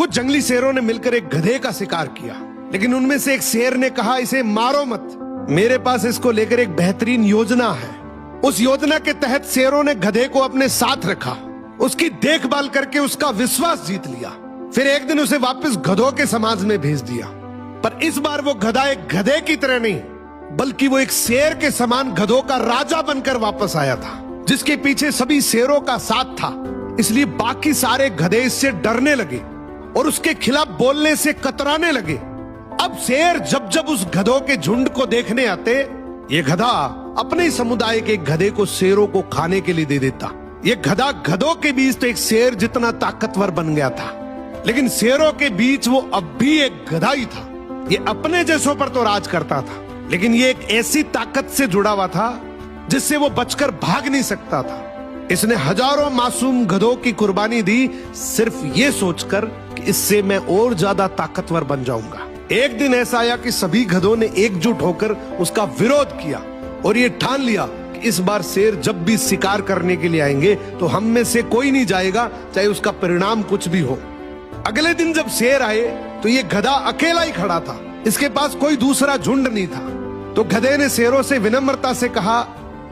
कुछ जंगली शेरों ने मिलकर एक गधे का शिकार किया, लेकिन उनमें से एक शेर ने कहा, इसे मारो मत, मेरे पास इसको लेकर एक बेहतरीन योजना है। उस योजना के तहत शेरों ने गधे को अपने साथ रखा, उसकी देखभाल करके उसका विश्वास जीत लिया। फिर एक दिन उसे वापस गधों के समाज में भेज दिया। पर इस बार वो गधा एक गधे की तरह नहीं, बल्कि वो एक शेर के समान गधों का राजा बनकर वापस आया था, जिसके पीछे सभी शेरों का साथ था। इसलिए बाकी सारे गधे इससे डरने लगे और उसके खिलाफ बोलने से कतराने लगे। अब शेर जब जब उस गधों के झुंड को देखने आते, ये गधा अपने ही समुदाय के गधे को शेरों को खाने के लिए दे देता। ये गधा गधों के बीच तो एक शेर जितना ताकतवर बन गया था, लेकिन शेरों के बीच वो अब भी एक गधा ही था। ये अपने जैसों पर तो राज करता था, लेकिन ये एक ऐसी ताकत से जुड़ा हुआ था जिससे वो बचकर भाग नहीं सकता था। इसने हजारों मासूम गधों की कुर्बानी दी, सिर्फ ये सोचकर कि इससे मैं और ज्यादा ताकतवर बन जाऊंगा। एक दिन ऐसा आया कि सभी गधों ने एकजुट होकर उसका विरोध किया और ये ठान लिया कि इस बार शेर जब भी शिकार करने के लिए आएंगे तो हम में से कोई नहीं जाएगा, चाहे उसका परिणाम कुछ भी हो। अगले दिन जब शेर आए तो ये गधा अकेला ही खड़ा था, इसके पास कोई दूसरा झुंड नहीं था। तो गधे ने शेरों से विनम्रता से कहा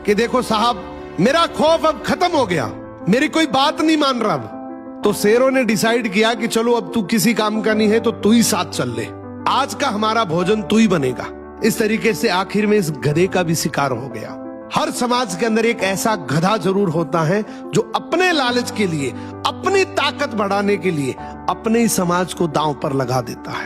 कि देखो साहब, मेरा खौफ अब खत्म हो गया, मेरी कोई बात नहीं मान रहा अब। तो शेरों ने डिसाइड किया कि चलो अब तू किसी काम का नहीं है तो तू ही साथ चल ले, आज का हमारा भोजन तू ही बनेगा। इस तरीके से आखिर में इस गधे का भी शिकार हो गया। हर समाज के अंदर एक ऐसा गधा जरूर होता है जो अपने लालच के लिए, अपनी ताकत बढ़ाने के लिए अपने ही समाज को दांव पर लगा देता है।